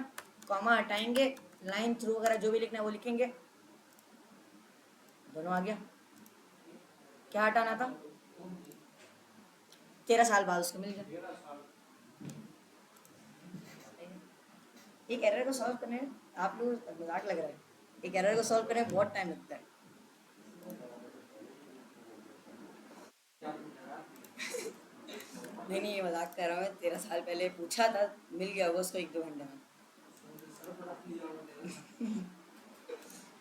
कॉमा हटाएंगे, लाइन थ्रू वगैरह जो भी लिखना है वो लिखेंगे, दोनों आ गया। क्या हटाना था? 13 साल बाद उसको मिल गया। एक एरर को सॉल्व करने में आप लोग मजाक लग रहा है, एक एरर को सॉल्व करने में बहुत टाइम लगता है। नहीं नहीं, ये मजाक कर रहा हूँ। 13 साल पहले पूछा था, मिल गया होगा उसको 1-2 घंटे में।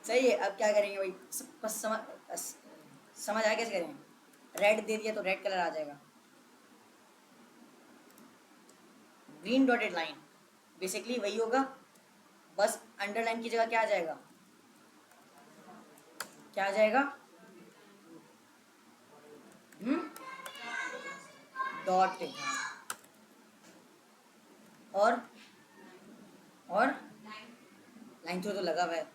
सही है। अब क्या करेंगे भाई? बस समझ आया कैसे करेंगे? रेड दे दिया तो रेड कलर आ जाएगा। ग्रीन डॉटेड लाइन बेसिकली वही होगा, बस अंडरलाइन की जगह क्या आ जाएगा? क्या आ जाएगा? डॉटेड। और और लाइन थ्रू तो लगा हुआ है।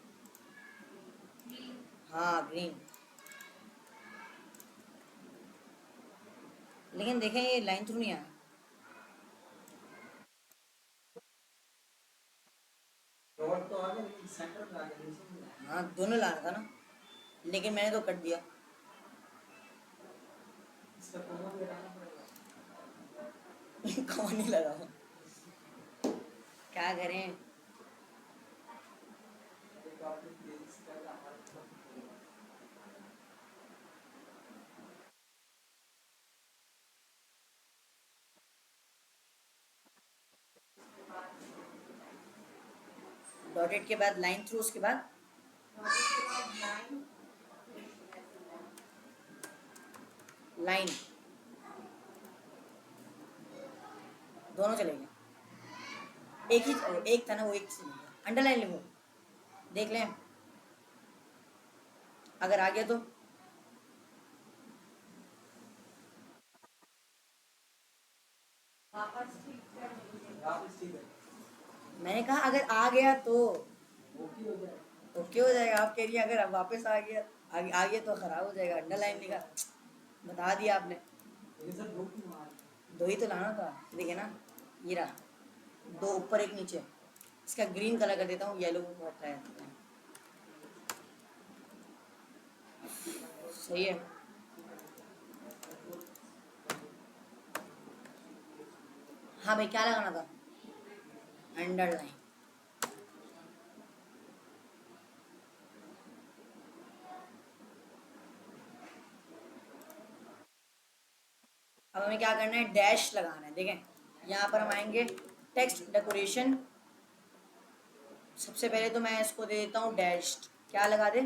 हाँ, ग्रीन। लेकिन देखें ये लाइन थ्रू नहीं आया। डॉट तो आ गया लेकिन सेंटर में आ गया, नीचे नहीं आया। हाँ, दोनों लाना था ना, लेकिन मैंने तो कट दिया। इसका कोमा भी हटाना पड़ेगा। कौन नहीं लगा? क्या करें? एक आपने प्लेलिस्ट का हमारे तरफ डॉटेड के बाद लाइन थ्रू, उसके बाद लाइन, दोनों चलेंगे। एक ही एक था ना, वो एक से अंडरलाइन लिखो, देख लें अगर आ गया तो। वापस ठीक है, मैंने कहा अगर आ गया तो ओके हो जाएगा। ओके हो जाएगा। आप कह रही है अगर अब वापस आ गया, आ गया तो खराब हो जाएगा। अंडरलाइन लिखा, बता दिया आपने। लेकिन सर दो क्यों आ रही दो ही तो लाना था, देखिए ना, ये रहा, दो ऊपर एक नीचे। इसका ग्रीन कलर कर देता हूँ, येलो होता है। सही है। हाँ भाई, क्या लगाना था? अंडरलाइन। अब हमें क्या करना है? डैश लगाना है। देखें यहाँ पर हम आएंगे, टेक्स्ट डेकोरेशन। सबसे पहले तो मैं इसको दे देता हूँ डैश। क्या लगा दे?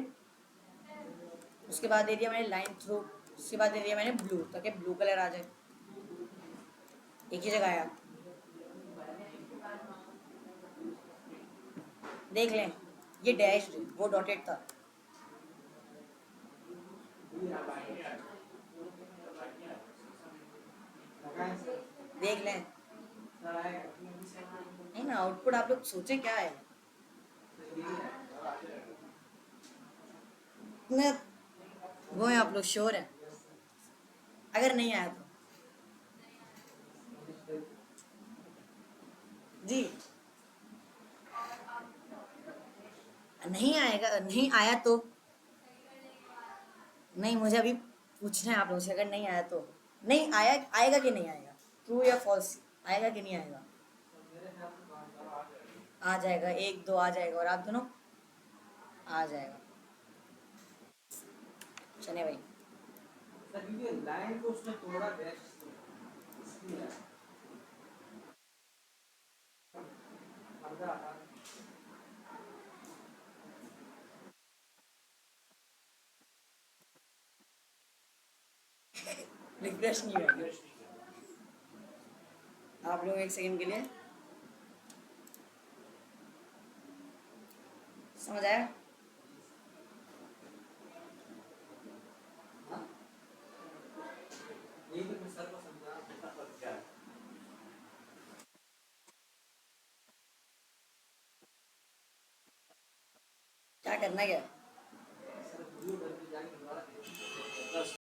उसके बाद दे दिया मैंने लाइन थ्रू, उसके बाद दे दिया मैंने ब्लू, ताकि ब्लू कलर आ जाए। एक ही जगह आया, देख लें, ये डैश वो डॉटेड था। लगाएं सर, देख लें। सर आएगा। नहीं ना, आउटपुट आप लोग सोचें क्या है? इतना वो है, आप लोग श्योर हैं? अगर नहीं आया तो जी, आएगा, नहीं आया तो नहीं, मुझे अभी पूछना है आप लोगों से, अगर नहीं आया तो नहीं आया, आएगा कि नहीं आएगा, ट्रू या फॉल्स, आएगा कि नहीं आएगा? मेरे ख्याल से 5 आ जाएगा। आ जाएगा, एक दो आ जाएगा, और आप दोनों आ जाएगा। चले भाई, सर क्योंकि लाइन को उसने तोड़ा डैश से, इसलिए पर्दा हटा रिफ्रेश नहीं होगा। आप लोग एक सेकंड के लिए समझ आया? हाँ यही तो मैं सर को समझा क्या क्या करना क्या?